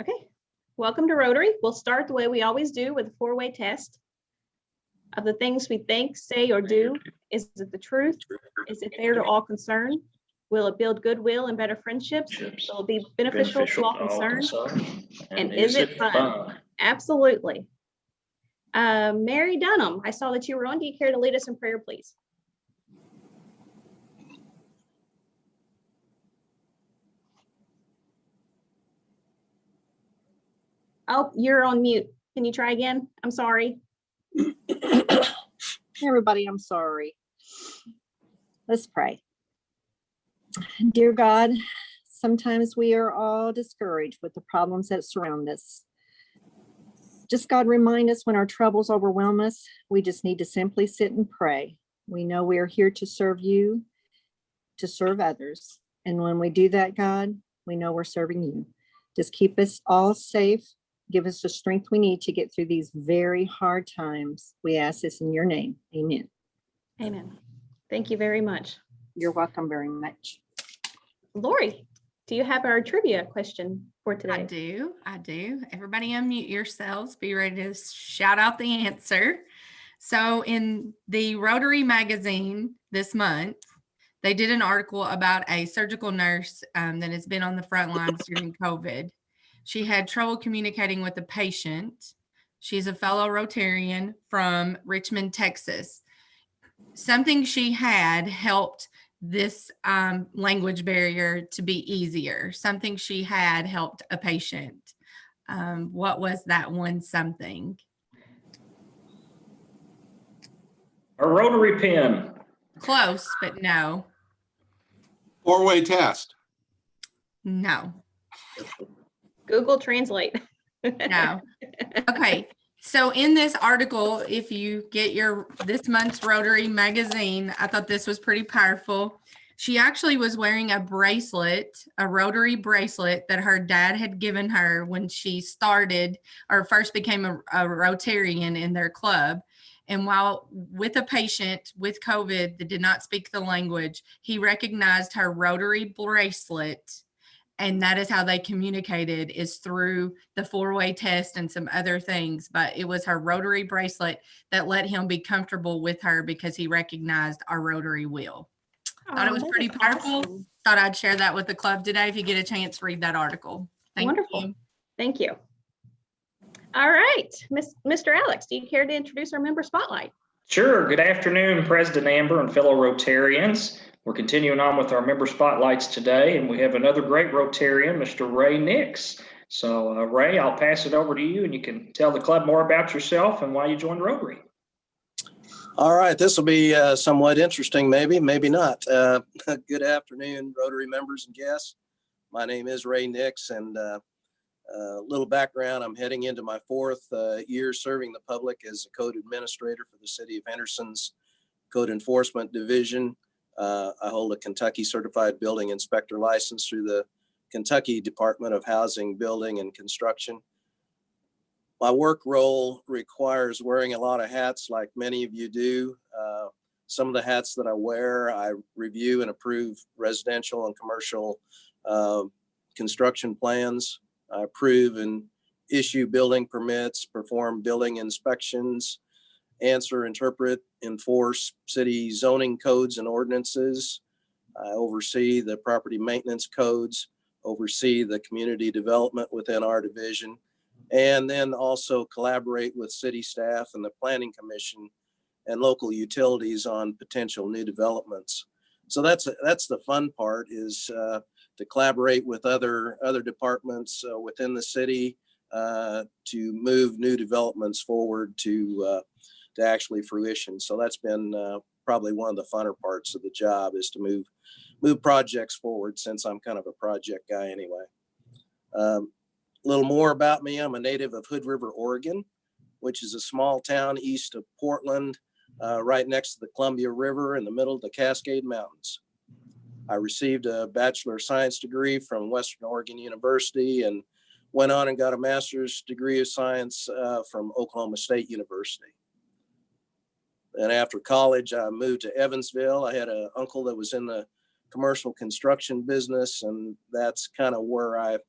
Okay, welcome to Rotary. We'll start the way we always do with a four-way test. Of the things we think, say, or do, is it the truth? Is it fair to all concerned? Will it build goodwill and better friendships? Will it be beneficial to all concerned? And is it fun? Absolutely. Mary Dunham, I saw that you were on. Do you care to lead us in prayer, please? Oh, you're on mute. Can you try again? I'm sorry. Everybody, I'm sorry. Let's pray. Dear God, sometimes we are all discouraged with the problems that surround us. Just God, remind us when our troubles overwhelm us, we just need to simply sit and pray. We know we are here to serve you, to serve others. And when we do that, God, we know we're serving you. Just keep us all safe. Give us the strength we need to get through these very hard times. We ask this in your name. Amen. Amen. Thank you very much. You're welcome very much. Lori, do you have our trivia question for today? I do. Everybody unmute yourselves. Be ready to shout out the answer. So in the Rotary magazine this month, they did an article about a surgical nurse that has been on the front lines during COVID. She had trouble communicating with a patient. She's a fellow Rotarian from Richmond, Texas. Something she had helped this language barrier to be easier. Something she had helped a patient. What was that one something? A rotary pen. Close, but no. Four-way test. No. Google Translate. No. Okay. So in this article, if you get this month's Rotary magazine, I thought this was pretty powerful. She actually was wearing a bracelet, a Rotary bracelet that her dad had given her when she started or first became a Rotarian in their club. And while with a patient with COVID that did not speak the language, he recognized her Rotary bracelet. And that is how they communicated, is through the four-way test and some other things. But it was her Rotary bracelet that let him be comfortable with her because he recognized our Rotary wheel. Thought it was pretty powerful. Awesome. Thought I'd share that with the club today. If you get a chance, read that article. Wonderful. You. Thank you. All right, Mr. Alex, do you care to introduce our member spotlight? Sure. Good afternoon, President Amber and fellow Rotarians. We're continuing on with our member spotlights today, and we have another great Rotarian, Mr. Ray Nix. So, Ray, I'll pass it over to you, and you can tell the club more about yourself and why you joined Rotary. All right, this will be somewhat interesting, maybe not. Good afternoon, Rotary members and guests. My name is Ray Nix, and a little background, I'm heading into my fourth year serving the public as a code administrator for the City of Henderson's Code Enforcement Division. I hold a Kentucky Certified Building Inspector license through the Kentucky Department of Housing, Building, and Construction. My work role requires wearing a lot of hats like many of you do. Some of the hats that I wear, I review and approve residential and commercial construction plans. I approve and issue building permits, perform building inspections, answer, interpret, enforce city zoning codes and ordinances. I oversee the property maintenance codes, oversee the community development within our division, and then also collaborate with city staff and the Planning Commission and local utilities on potential new developments. So that's the fun part, is to collaborate with other departments within the city to move new developments forward to actually fruition. So that's been probably one of the funner parts of the job, is to move projects forward, since I'm kind of a project guy anyway. A little more about me. I'm a native of Hood River, Oregon, which is a small town east of Portland, right next to the Columbia River in the middle of the Cascade Mountains. I received a Bachelor of Science degree from Western Oregon University and went on and got a Master's degree of Science from Oklahoma State University. And after college, I moved to Evansville. I had an uncle that was in the commercial construction business, and that's kind of where I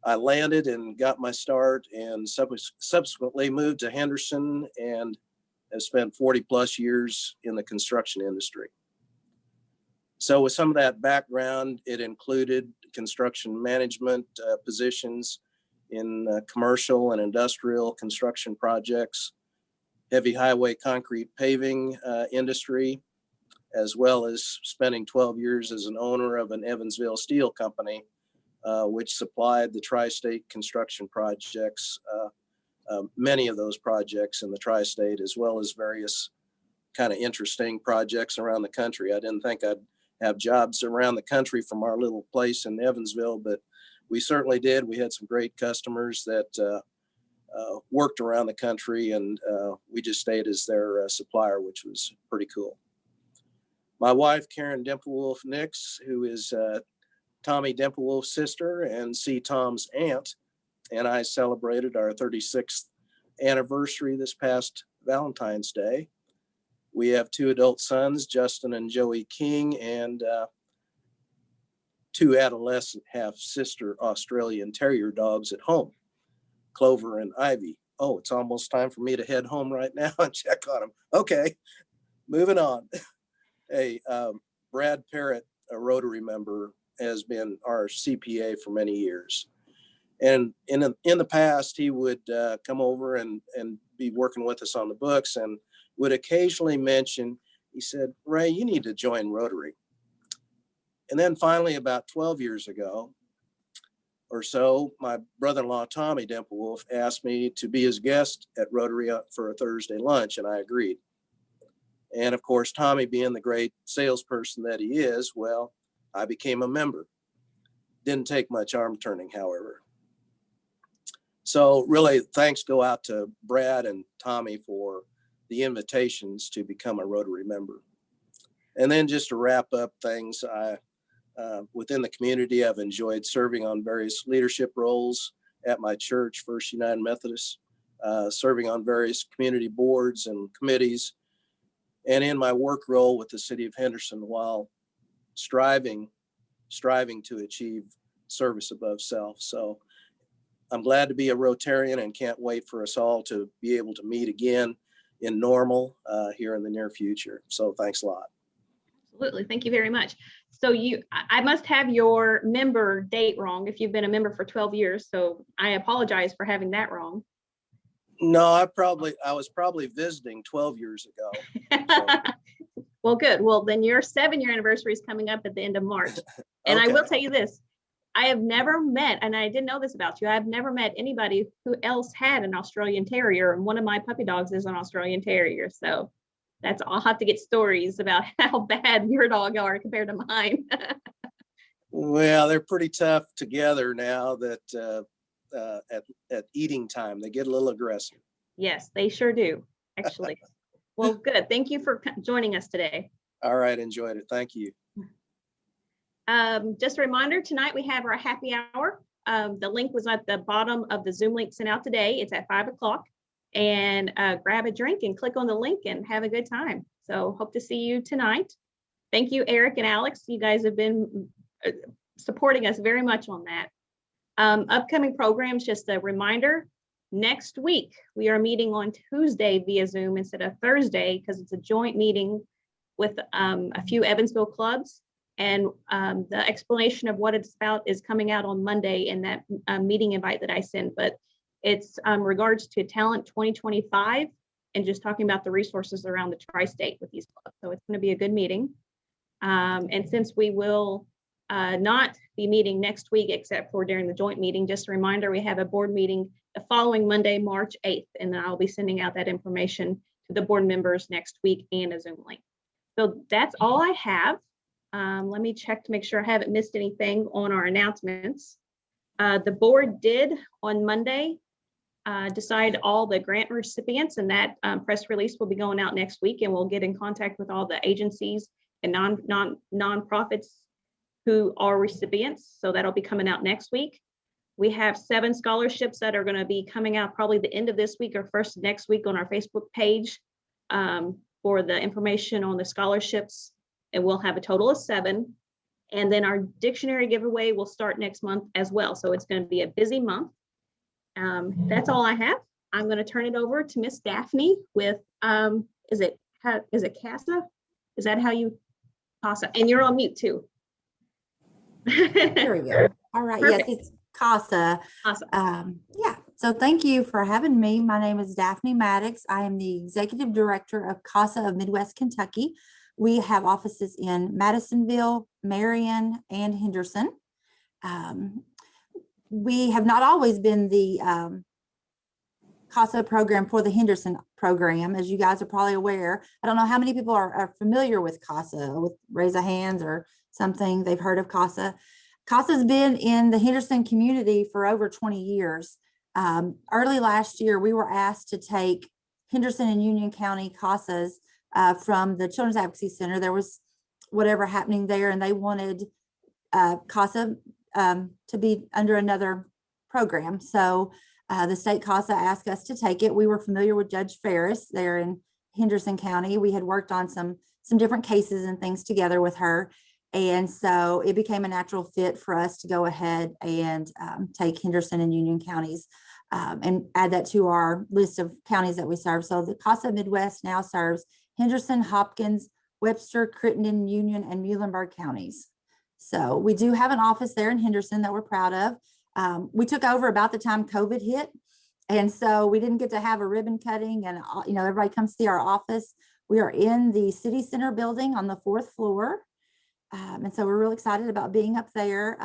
I landed and got my start, and subsequently moved to Henderson and have spent 40 plus years in the construction industry. So with some of that background, it included construction management positions in commercial and industrial construction projects, heavy highway concrete paving industry, as well as spending 12 years as an owner of an Evansville steel company, which supplied the tri-state construction projects, many of those projects in the tri-state, as well as various kind of interesting projects around the country. I didn't think I'd have jobs around the country from our little place in Evansville, but we certainly did. We had some great customers that worked around the country, and we just stayed as their supplier, which was pretty cool. My wife, Karen Dimplewolf Nix, who is Tommy Dimplewolf's sister and C. Tom's aunt, and I celebrated our 36th anniversary this past Valentine's Day. We have 2 adult sons, Justin and Joey King, and 2 adolescent half-sister Australian Terrier dogs at home, Clover and Ivy. Oh, it's almost time for me to head home right now and check on them. Okay, moving on. Hey, Brad Parrott, a Rotary member, has been our CPA for many years. And in the past, he would come over and be working with us on the books, and would occasionally mention, he said, "Ray, you need to join Rotary." And then finally, about 12 years ago or so, my brother-in-law, Tommy Dimplewolf, asked me to be his guest at Rotary for a Thursday lunch, and I agreed. And of course, Tommy, being the great salesperson that he is, well, I became a member. Didn't take much arm turning, however. So really, thanks go out to Brad and Tommy for the invitations to become a Rotary member. And then just to wrap up things, within the community, I've enjoyed serving on various leadership roles at my church, First United Methodist, serving on various community boards and committees, and in my work role with the city of Henderson, while striving to achieve service above self. So I'm glad to be a Rotarian and can't wait for us all to be able to meet again in Normal here in the near future. So thanks a lot. Absolutely. Thank you very much. So I must have your member date wrong if you've been a member for 12 years. So I apologize for having that wrong. No, I was probably visiting 12 years ago. So. Well, good. Well, then your 7-year anniversary is coming up at the end of March. And Okay. I will tell you this, I have never met, and I didn't know this about you, I've never met anybody who else had an Australian Terrier, and one of my puppy dogs is an Australian Terrier. So I'll have to get stories about how bad your dog are compared to mine. Well, they're pretty tough together now that at eating time, they get a little aggressive. Yes, they sure do, actually. Well, good. Thank you for joining us today. All right, enjoyed it. Thank you. Just a reminder, tonight we have our happy hour. The link was at the bottom of the Zoom link sent out today. It's at 5 o'clock. And grab a drink and click on the link and have a good time. So hope to see you tonight. Thank you, Eric and Alex. You guys have been supporting us very much on that. Upcoming programs, just a reminder, next week we are meeting on Tuesday via Zoom instead of Thursday because it's a joint meeting with a few Evansville clubs. And the explanation of what it's about is coming out on Monday in that meeting invite that I sent. But it's regards to Talent 2025 and just talking about the resources around the tri-state with these clubs. So it's going to be a good meeting. And since we will not be meeting next week, except for during the joint meeting, just a reminder, we have a board meeting the following Monday, March 8th, and I'll be sending out that information to the board members next week and a Zoom link. So that's all I have. Let me check to make sure I haven't missed anything on our announcements. The board did on Monday decide all the grant recipients, and that press release will be going out next week, and we'll get in contact with all the agencies and nonprofits who are recipients. So that'll be coming out next week. We have 7 scholarships that are going to be coming out probably the end of this week or first next week on our Facebook page for the information on the scholarships. And we'll have a total of 7. And then our dictionary giveaway will start next month as well. So it's going to be a busy month. That's all I have. I'm going to turn it over to Miss Daphyne with, is it CASA? Is that how you, CASA? And you're on mute too. There we go. All right. Perfect. Yes, it's CASA. Awesome. Yeah. So thank you for having me. My name is Daphyne Maddox. I am the executive director of CASA of Midwest Kentucky. We have offices in Madisonville, Marion, and Henderson. We have not always been the CASA program for the Henderson program, as you guys are probably aware. I don't know how many people are familiar with CASA, with raise of hands or something they've heard of CASA. CASA's been in the Henderson community for over 20 years. Early last year, we were asked to take Henderson and Union County CASAs from the Children's Advocacy Center. There was whatever happening there, and they wanted CASA to be under another program. So the state CASA asked us to take it. We were familiar with Judge Ferris there in Henderson County. We had worked on some different cases and things together with her. And so it became a natural fit for us to go ahead and take Henderson and Union counties and add that to our list of counties that we serve. So the CASA Midwest now serves Henderson, Hopkins, Webster, Crittenden, Union, and Muhlenberg counties. So we do have an office there in Henderson that we're proud of. We took over about the time COVID hit. And so we didn't get to have a ribbon cutting and, everybody comes see our office. We are in the city center building on the 4th floor. And so we're really excited about being up there.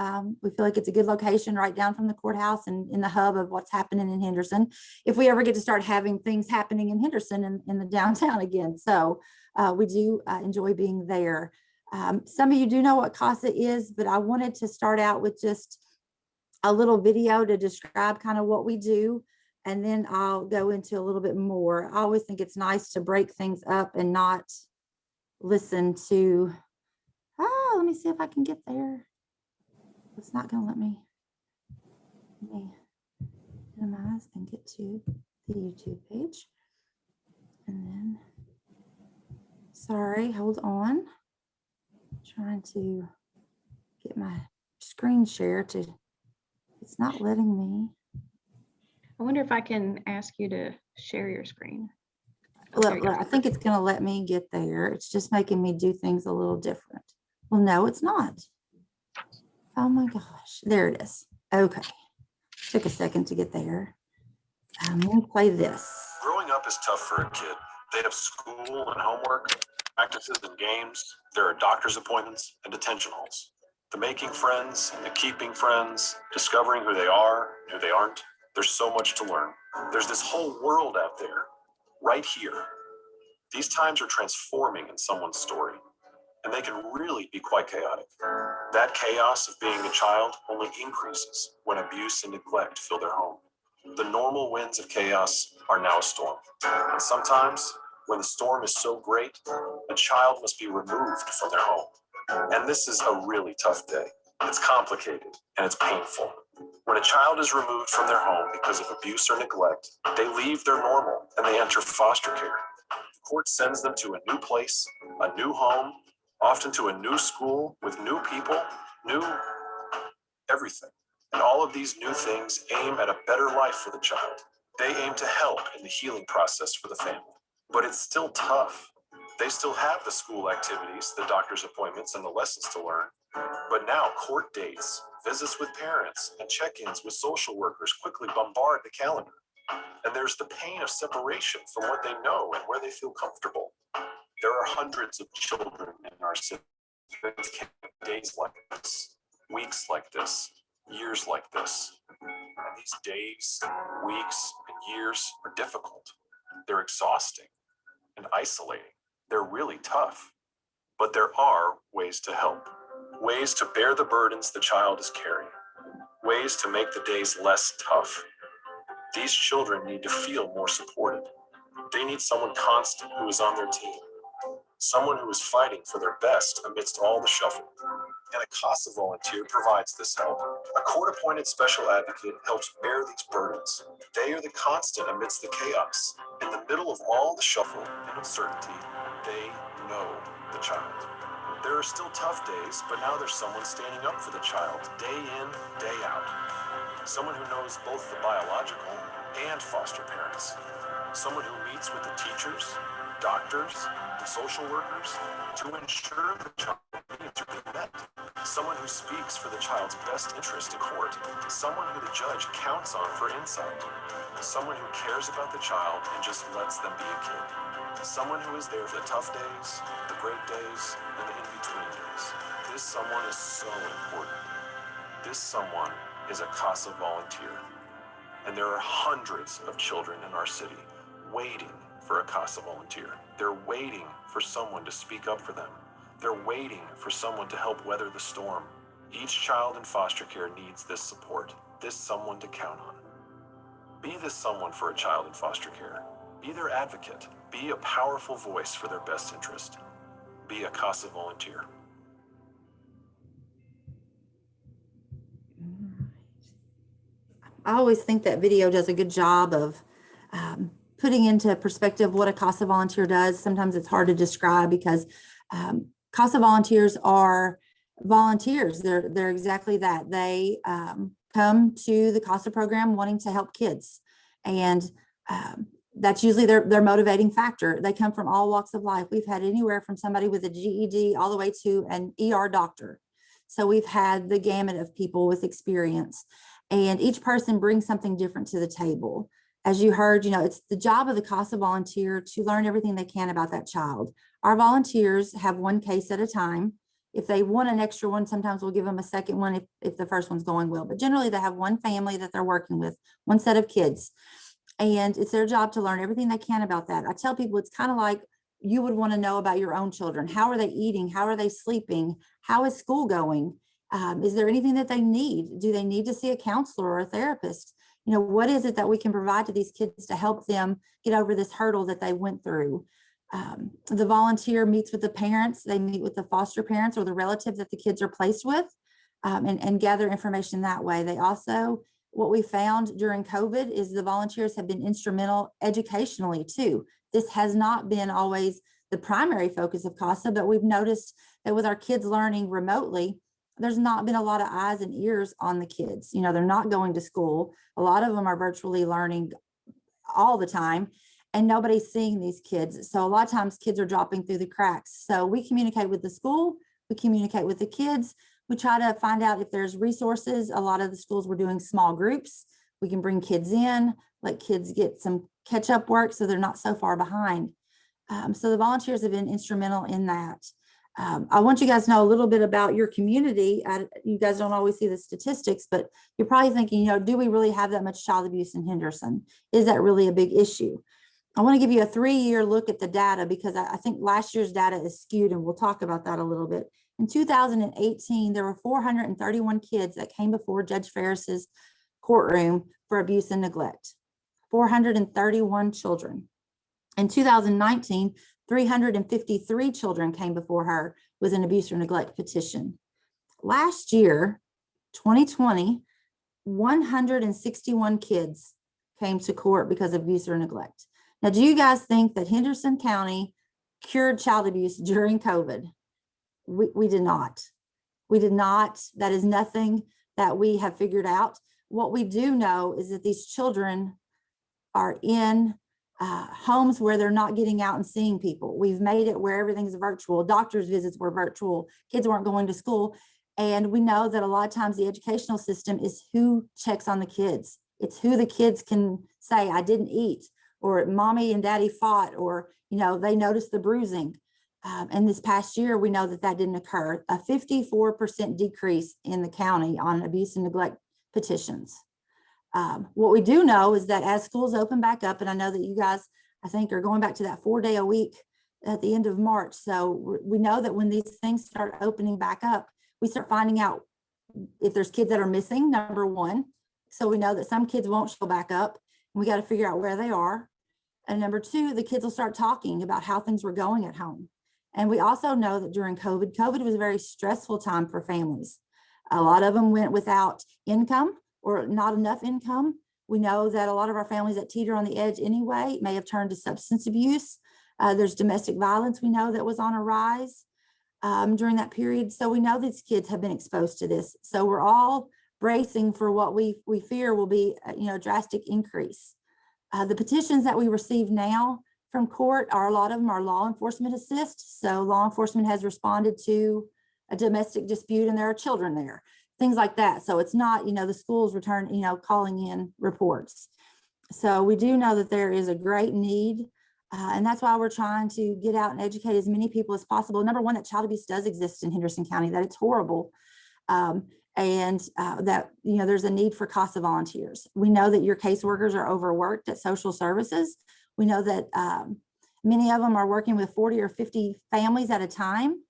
We feel like it's a good location right down from the courthouse and in the hub of what's happening in Henderson. If we ever get to start having things happening in Henderson in the downtown again. So we do enjoy being there. Some of you do know what CASA is, but I wanted to start out with just a little video to describe kind of what we do. And then I'll go into a little bit more. I always think it's nice to break things up and not listen to, let me see if I can get there. It's not going to let me minimize and get to the YouTube page. And then, sorry, hold on. Trying to get my screen share to, it's not letting me. I wonder if I can ask you to share your screen. Look, I think it's going to let me get there. It's just making me do things a little different. Well, no, it's not. Oh my gosh, there it is. Okay, took a second to get there. Let me play this. Growing up is tough for a kid. They have school and homework, practices and games. There are doctor's appointments and detention halls. The making friends and the keeping friends, discovering who they are and who they aren't. There's so much to learn. There's this whole world out there, right here. These times are transforming in someone's story, and they can really be quite chaotic. That chaos of being a child only increases when abuse and neglect fill their home. The normal winds of chaos are now a storm. And sometimes, when the storm is so great, a child must be removed from their home. And this is a really tough day. It's complicated and it's painful. When a child is removed from their home because of abuse or neglect, they leave their normal and they enter foster care. The court sends them to a new place, a new home, often to a new school with new people, new everything. And all of these new things aim at a better life for the child. They aim to help in the healing process for the family. But it's still tough. They still have the school activities, the doctor's appointments, and the lessons to learn. But now court dates, visits with parents, and check-ins with social workers quickly bombard the calendar. And there's the pain of separation from what they know and where they feel comfortable. There are hundreds of children in our city that can days like this, weeks like this, years like this. And these days, weeks, and years are difficult. They're exhausting and isolating. They're really tough. But there are ways to help, ways to bear the burdens the child is carrying, ways to make the days less tough. These children need to feel more supported. They need someone constant who is on their team, someone who is fighting for their best amidst all the shuffle. And a CASA volunteer provides this help. A court-appointed special advocate helps bear these burdens. They are the constant amidst the chaos. In the middle of all the shuffle and uncertainty, they know the child. There are still tough days, but now there's someone standing up for the child day in, day out. Someone who knows both the biological and foster parents. Someone who meets with the teachers, doctors, and social workers to ensure the child's needs are being met. Someone who speaks for the child's best interest in court. Someone who the judge counts on for insight. Someone who cares about the child and just lets them be a kid. Someone who is there for the tough days, the great days, and the in-between days. This someone is so important. This someone is a CASA volunteer. And there are hundreds of children in our city waiting for a CASA volunteer. They're waiting for someone to speak up for them. They're waiting for someone to help weather the storm. Each child in foster care needs this support, this someone to count on. Be this someone for a child in foster care. Be their advocate. Be a powerful voice for their best interest. Be a CASA volunteer. I always think that video does a good job of putting into perspective what a CASA volunteer does. Sometimes it's hard to describe because CASA volunteers are volunteers. They're exactly that. They come to the CASA program wanting to help kids. And that's usually their motivating factor. They come from all walks of life. We've had anywhere from somebody with a GED all the way to an ER doctor. So we've had the gamut of people with experience. And each person brings something different to the table. As you heard, it's the job of the CASA volunteer to learn everything they can about that child. Our volunteers have one case at a time. If they want an extra one, sometimes we'll give them a second one if the first one's going well. But generally, they have one family that they're working with, one set of kids. And it's their job to learn everything they can about that. I tell people it's kind of like you would want to know about your own children. How are they eating? How are they sleeping? How is school going? Is there anything that they need? Do they need to see a counselor or a therapist? What is it that we can provide to these kids to help them get over this hurdle that they went through? The volunteer meets with the parents. They meet with the foster parents or the relative that the kids are placed with and gather information that way. They also, what we found during COVID is the volunteers have been instrumental educationally too. This has not been always the primary focus of CASA, but we've noticed that with our kids learning remotely, there's not been a lot of eyes and ears on the kids. They're not going to school. A lot of them are virtually learning all the time and nobody's seeing these kids. So a lot of times kids are dropping through the cracks. So we communicate with the school, we communicate with the kids. We try to find out if there's resources. A lot of the schools were doing small groups. We can bring kids in, let kids get some catch up work so they're not so far behind. So the volunteers have been instrumental in that. I want you guys to know a little bit about your community. You guys don't always see the statistics, but you're probably thinking, do we really have that much child abuse in Henderson? Is that really a big issue? I want to give you a 3-year look at the data because I think last year's data is skewed, and we'll talk about that a little bit. In 2018, there were 431 kids that came before Judge Ferris's courtroom for abuse and neglect. 431 children. In 2019, 353 children came before her with an abuse or neglect petition. Last year, 2020, 161 kids came to court because of abuse or neglect. Now, do you guys think that Henderson County cured child abuse during COVID? We did not. We did not. That is nothing that we have figured out. What we do know is that these children are in homes where they're not getting out and seeing people. We've made it where everything's virtual. Doctor's visits were virtual. Kids weren't going to school. And we know that a lot of times the educational system is who checks on the kids. It's who the kids can say, I didn't eat, or mommy and daddy fought, or, they noticed the bruising. And this past year, we know that that didn't occur. A 54% decrease in the county on abuse and neglect petitions. What we do know is that as schools open back up, and I know that you guys, I think, are going back to that 4-day a week at the end of March. So we know that when these things start opening back up, we start finding out if there's kids that are missing, number one. So we know that some kids won't show back up. And we got to figure out where they are. And number two, the kids will start talking about how things were going at home. And we also know that during COVID was a very stressful time for families. A lot of them went without income or not enough income. We know that a lot of our families that teeter on the edge anyway may have turned to substance abuse. There's domestic violence we know that was on a rise. during that period. So we know these kids have been exposed to this. So we're all bracing for what we fear will be, a drastic increase. The petitions that we receive now from court a lot of them are law enforcement assist. So law enforcement has responded to a domestic dispute and there are children there, things like that. So it's not, the schools return, calling in reports. So we do know that there is a great need. And that's why we're trying to get out and educate as many people as possible. Number one, that child abuse does exist in Henderson County, that it's horrible. And that, there's a need for CASA volunteers. We know that your caseworkers are overworked at social services. We know that many of them are working with 40 or 50 families at a time,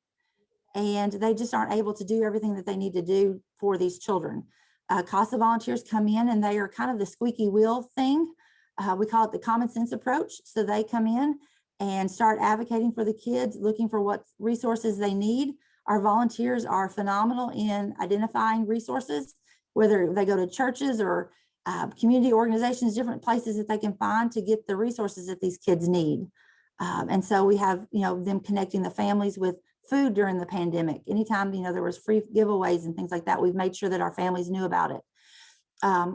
and they just aren't able to do everything that they need to do for these children. CASA volunteers come in and they are kind of the squeaky wheel thing. We call it the common sense approach. So they come in and start advocating for the kids, looking for what resources they need. Our volunteers are phenomenal in identifying resources, whether they go to churches or community organizations, different places that they can find to get the resources that these kids need. And so we have, them connecting the families with food during the pandemic. Anytime, there was free giveaways and things like that, we've made sure that our families knew about it.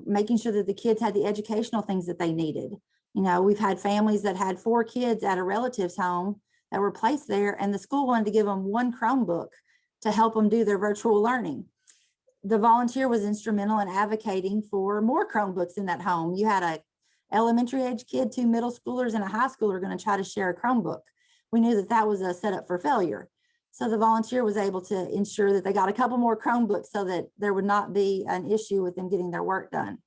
Making sure that the kids had the educational things that they needed. We've had families that had 4 kids at a relative's home that were placed there, and the school wanted to give them 1 Chromebook to help them do their virtual learning. The volunteer was instrumental in advocating for more Chromebooks in that home. You had a elementary age kid, 2 middle schoolers, and a high schooler going to try to share a Chromebook. We knew that that was a setup for failure. So the volunteer was able to ensure that they got a couple more Chromebooks so that there would not be an issue with them getting their work done.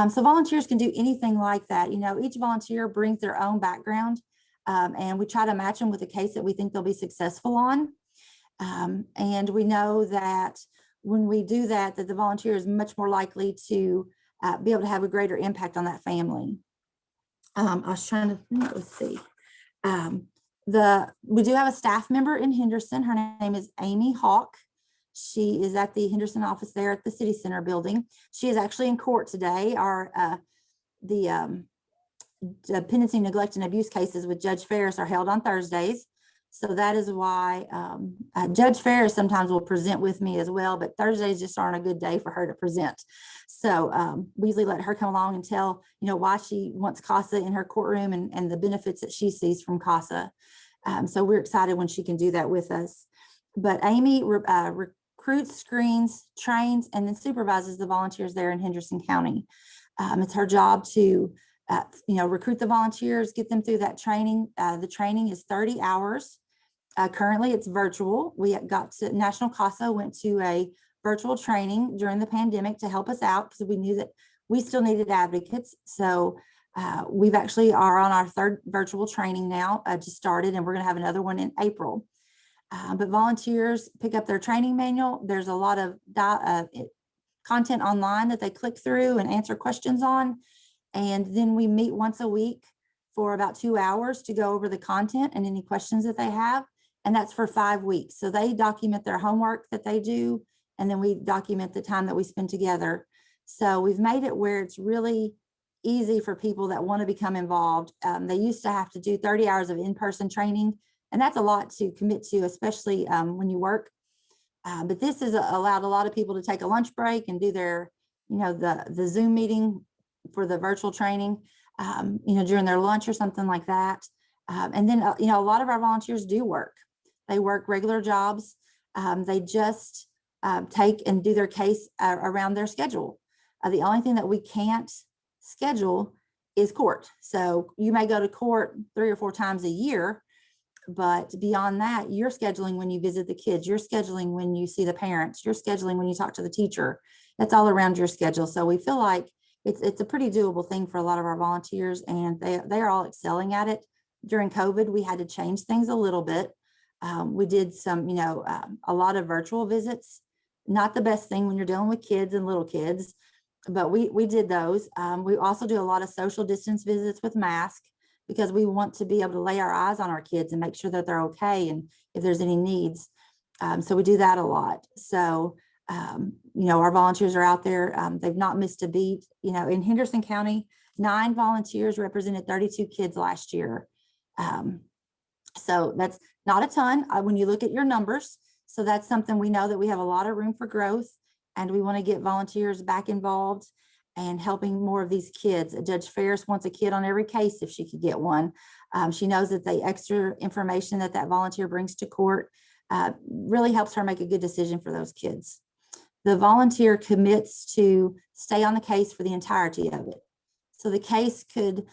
So volunteers can do anything like that. Each volunteer brings their own background, and we try to match them with a case that we think they'll be successful on. And we know that when we do that, that the volunteer is much more likely to be able to have a greater impact on that family. I was trying to think, let's see. We do have a staff member in Henderson. Her name is Amy Hawk. She is at the Henderson office there at the City Center building. She is actually in court today. The dependency, neglect, and abuse cases with Judge Ferris are held on Thursdays. So that is why Judge Ferris sometimes will present with me as well, but Thursdays just aren't a good day for her to present. So we usually let her come along and tell, why she wants CASA in her courtroom and the benefits that she sees from CASA. So we're excited when she can do that with us. But Amy recruits, screens, trains, and then supervises the volunteers there in Henderson County. It's her job to recruit the volunteers, get them through that training. The training is 30 hours. Currently, it's virtual. National CASA went to a virtual training during the pandemic to help us out because we knew that we still needed advocates. So we've actually are on our 3rd virtual training now, just started, and we're going to have another one in April. But volunteers pick up their training manual. There's a lot of content online that they click through and answer questions on. And then we meet once a week for about 2 hours to go over the content and any questions that they have. And that's for 5 weeks. So they document their homework that they do, and then we document the time that we spend together. So we've made it where it's really easy for people that want to become involved. They used to have to do 30 hours of in-person training, and that's a lot to commit to, especially when you work. But this has allowed a lot of people to take a lunch break and do their, the Zoom meeting for the virtual training, during their lunch or something like that. And then, a lot of our volunteers do work. They work regular jobs. They just take and do their case around their schedule. The only thing that we can't schedule is court. So you may go to court 3 or 4 times a year, but beyond that, you're scheduling when you visit the kids, you're scheduling when you see the parents, you're scheduling when you talk to the teacher. That's all around your schedule. So we feel like it's a pretty doable thing for a lot of our volunteers, and they are all excelling at it. During COVID, we had to change things a little bit. We did some, a lot of virtual visits. Not the best thing when you're dealing with kids and little kids, but we did those. We also do a lot of social distance visits with masks because we want to be able to lay our eyes on our kids and make sure that they're okay and if there's any needs. So we do that a lot. So, our volunteers are out there. They've not missed a beat. In Henderson County, 9 volunteers represented 32 kids last year. So that's not a ton when you look at your numbers. So that's something we know that we have a lot of room for growth, and we want to get volunteers back involved and helping more of these kids. Judge Ferris wants a kid on every case if she could get one. She knows that the extra information that that volunteer brings to court really helps her make a good decision for those kids. The volunteer commits to stay on the case for the entirety of it. So the case could,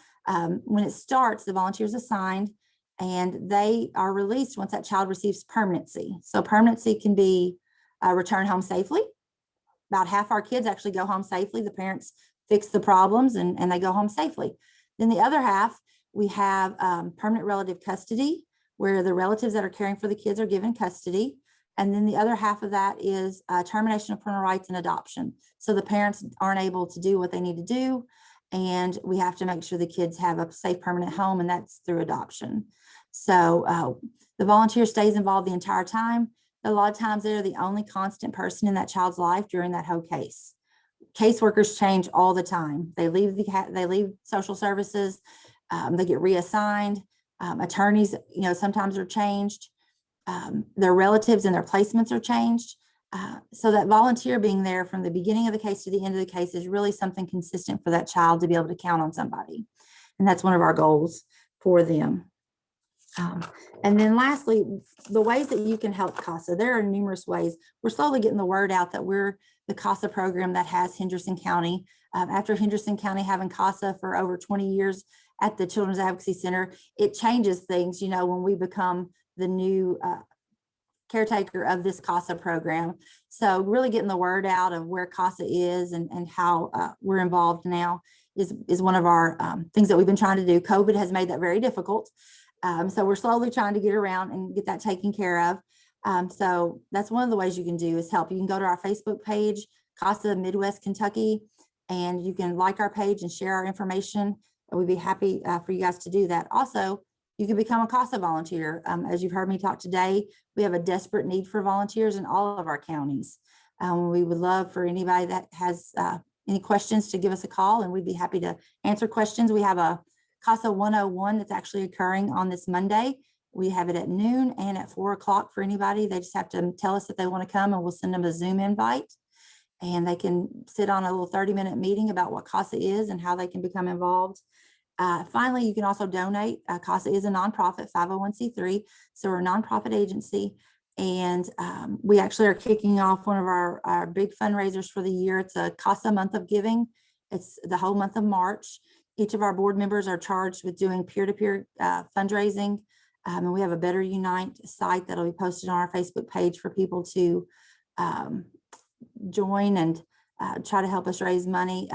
when it starts, the volunteer is assigned and they are released once that child receives permanency. So permanency can be returned home safely. About half our kids actually go home safely. The parents fix the problems and they go home safely. Then the other half, we have permanent relative custody, where the relatives that are caring for the kids are given custody. And then the other half of that is termination of parental rights and adoption. So the parents aren't able to do what they need to do, and we have to make sure the kids have a safe permanent home, and that's through adoption. So the volunteer stays involved the entire time. A lot of times they're the only constant person in that child's life during that whole case. Caseworkers change all the time. They leave social services, they get reassigned. Attorneys, sometimes are changed. Their relatives and their placements are changed. So that volunteer being there from the beginning of the case to the end of the case is really something consistent for that child to be able to count on somebody. And that's one of our goals for them. And then lastly, the ways that you can help CASA. There are numerous ways. We're slowly getting the word out that we're the CASA program that has Henderson County. After Henderson County having CASA for over 20 years at the Children's Advocacy Center, it changes things, when we become the new caretaker of this CASA program. So really getting the word out of where CASA is and how we're involved now is one of our things that we've been trying to do. COVID has made that very difficult. So we're slowly trying to get around and get that taken care of. So that's one of the ways you can do is help. You can go to our Facebook page, CASA Midwest Kentucky, and you can like our page and share our information. And we'd be happy for you guys to do that. Also, you can become a CASA volunteer. As you've heard me talk today, we have a desperate need for volunteers in all of our counties. We would love for anybody that has any questions to give us a call, and we'd be happy to answer questions. We have a CASA 101 that's actually occurring on this Monday. We have it at noon and at 4 o'clock for anybody. They just have to tell us that they want to come, and we'll send them a Zoom invite. And they can sit on a little 30-minute meeting about what CASA is and how they can become involved. Finally, you can also donate. CASA is a nonprofit 501c3, so we're a nonprofit agency. And we actually are kicking off one of our big fundraisers for the year. It's a CASA month of giving. It's the whole month of March. Each of our board members are charged with doing peer-to-peer fundraising. And we have a Better Unite site that'll be posted on our Facebook page for people to join and try to help us raise money.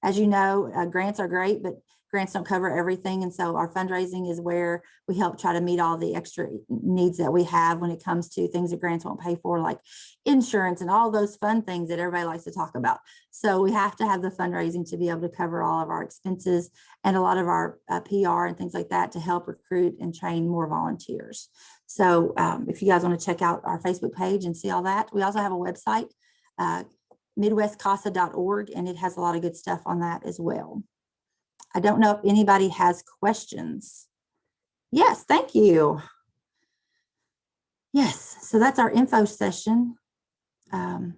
As you know, grants are great, but grants don't cover everything. And so our fundraising is where we help try to meet all the extra needs that we have when it comes to things that grants won't pay for, like insurance and all those fun things that everybody likes to talk about. So we have to have the fundraising to be able to cover all of our expenses and a lot of our PR and things like that to help recruit and train more volunteers. So if you guys want to check out our Facebook page and see all that, we also have a website, midwestcasa.org, and it has a lot of good stuff on that as well. I don't know if anybody has questions. Yes, thank you. Yes, so that's our info session on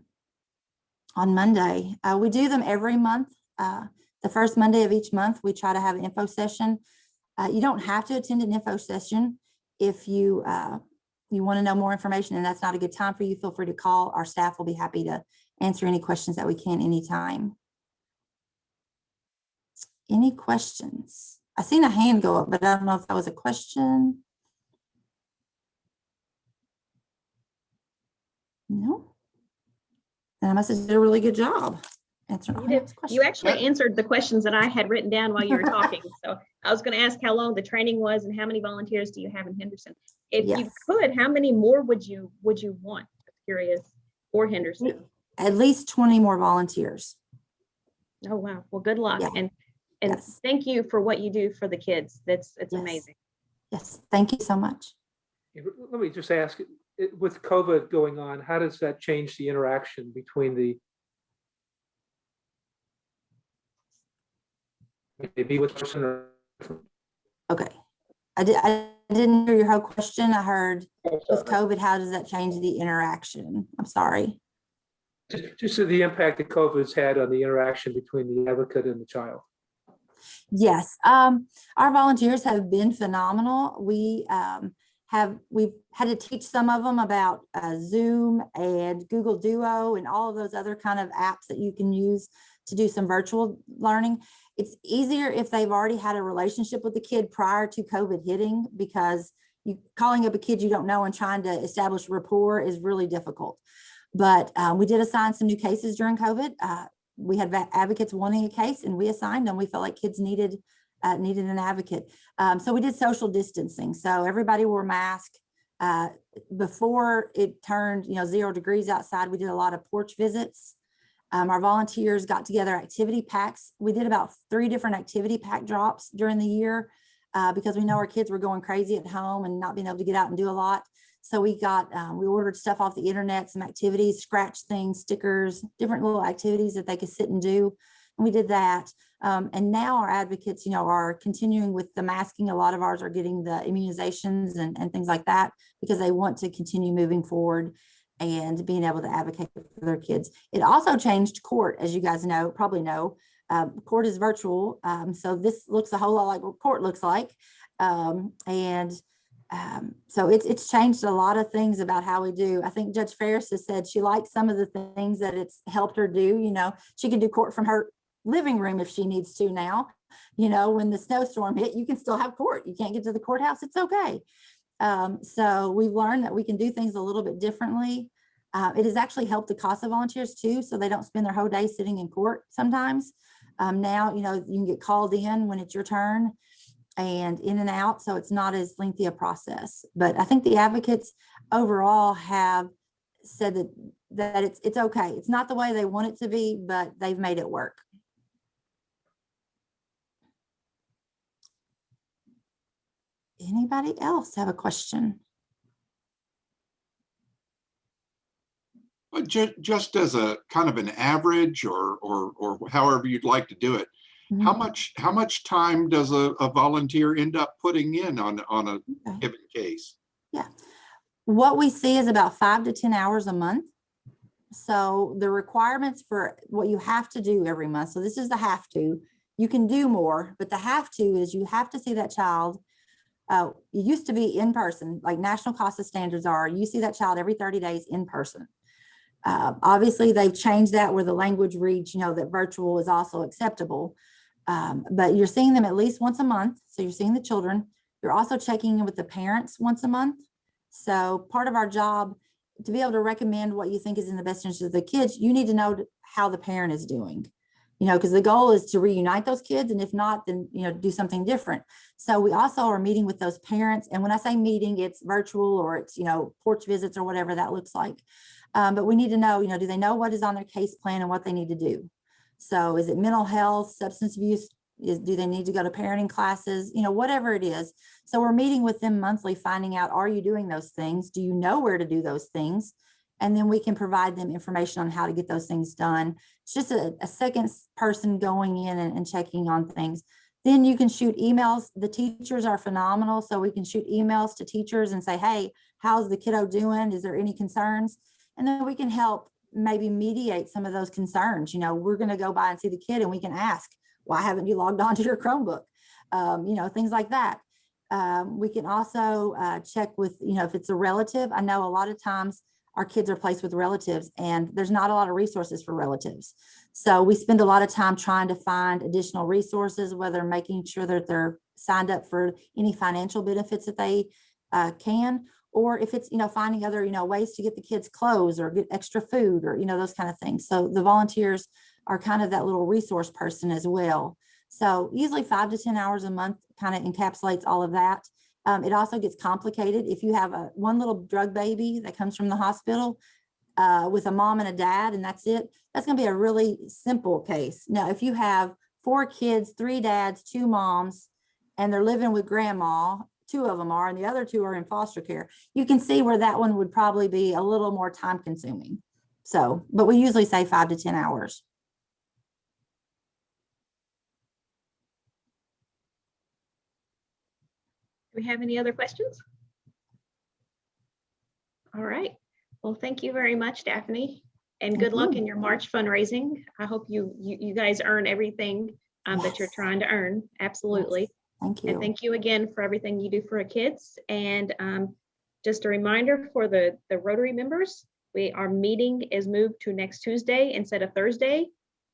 Monday. We do them every month. The first Monday of each month, we try to have an info session. You don't have to attend an info session. If you want to know more information and that's not a good time for you, feel free to call. Our staff will be happy to answer any questions that we can anytime. Any questions? I seen a hand go up, but I don't know if that was a question. No. Then I must have did a really good job answering all those questions. You actually answered the questions that I had written down while you were talking. So I was going to ask how long the training was and how many volunteers do you have in Henderson? If you could, how many more would you want? I'm curious, for Henderson? At least 20 more volunteers. Oh, wow. Well, good luck. Yeah. And thank you for what you do for the kids. It's amazing. Yes, thank you so much. Let me just ask, with COVID going on, how does that change the interaction between the maybe with person or okay. I didn't hear your whole question. I heard Oh, with sorry. COVID, how does that change the interaction? I'm sorry. Just the impact that COVID's had on the interaction between the advocate and the child. Yes, our volunteers have been phenomenal. We've had to teach some of them about Zoom and Google Duo and all of those other kind of apps that you can use to do some virtual learning. It's easier if they've already had a relationship with the kid prior to COVID hitting, because you calling up a kid you don't know and trying to establish rapport is really difficult. But we did assign some new cases during COVID. We had advocates wanting a case, and we assigned them. We felt like kids needed an advocate. So we did social distancing. So everybody wore masks. Before it turned 0 degrees outside, we did a lot of porch visits. Our volunteers got together activity packs. We did about 3 different activity pack drops during the year because we know our kids were going crazy at home and not being able to get out and do a lot. So we ordered stuff off the internet, some activities, scratch things, stickers, different little activities that they could sit and do. And we did that. And now our advocates, are continuing with the masking. A lot of ours are getting the immunizations and things like that because they want to continue moving forward and being able to advocate for their kids. It also changed court, as you guys probably know. Court is virtual. So this looks a whole lot like what court looks like. So it's changed a lot of things about how we do. I think Judge Ferris has said she likes some of the things that it's helped her do. She can do court from her living room if she needs to now. When the snowstorm hit, you can still have court. You can't get to the courthouse, it's okay. So we've learned that we can do things a little bit differently. It has actually helped the CASA volunteers too, so they don't spend their whole day sitting in court sometimes. Now, you can get called in when it's your turn and in and out, so it's not as lengthy a process. But I think the advocates overall have said that it's okay. It's not the way they want it to be, but they've made it work. Anybody else have a question? But just as a kind of an average or however you'd like to do it, how much time does a volunteer end up putting in on a given case? Yeah, what we see is about 5 to 10 hours a month. So the requirements for what you have to do every month. So this is the have to. You can do more, but the have to is you have to see that child. It used to be in person, like national CASA standards are. You see that child every 30 days in person. Obviously, they've changed that where the language reads, that virtual is also acceptable. But you're seeing them at least once a month. So you're seeing the children. You're also checking in with the parents once a month. So part of our job, to be able to recommend what you think is in the best interest of the kids, you need to know how the parent is doing. Because the goal is to reunite those kids. And if not, then, do something different. So we also are meeting with those parents. And when I say meeting, it's virtual or it's, porch visits or whatever that looks like. But we need to know, do they know what is on their case plan and what they need to do? So is it mental health, substance abuse? Do they need to go to parenting classes? Whatever it is. So we're meeting with them monthly, finding out, are you doing those things? Do you know where to do those things? And then we can provide them information on how to get those things done. It's just a second person going in and checking on things. Then you can shoot emails. The teachers are phenomenal. So we can shoot emails to teachers and say, hey, how's the kiddo doing? Is there any concerns? And then we can help maybe mediate some of those concerns. We're going to go by and see the kid and we can ask, why haven't you logged on to your Chromebook? Things like that. We can also check with, if it's a relative. I know a lot of times our kids are placed with relatives and there's not a lot of resources for relatives. So we spend a lot of time trying to find additional resources, whether making sure that they're signed up for any financial benefits that they can, or if it's, finding other, ways to get the kids clothes or get extra food or, those kind of things. So the volunteers are kind of that little resource person as well. So usually 5 to 10 hours a month kind of encapsulates all of that. It also gets complicated. If you have one little drug baby that comes from the hospital with a mom and a dad, and that's it, that's going to be a really simple case. Now, if you have 4 kids, 3 dads, 2 moms, and they're living with grandma, 2 of them are, and the other 2 are in foster care, you can see where that one would probably be a little more time consuming. So, but we usually say 5 to 10 hours. Do we have any other questions? All right. Well, thank you very much, Daphyne, and good luck in your March fundraising. I hope you guys earn everything that you're Yes. trying to earn. Absolutely. Yes. Thank And you. thank you again for everything you do for our kids. And just a reminder for the Rotary members, our meeting is moved to next Tuesday instead of Thursday.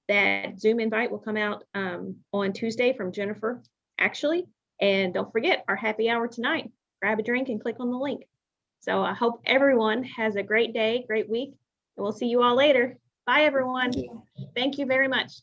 That Zoom invite will come out on Tuesday from Jennifer, actually. And don't forget our happy hour tonight. Grab a drink and click on the link. So I hope everyone has a great day, great week, and we'll see you all later. Bye, everyone. Thank you very much.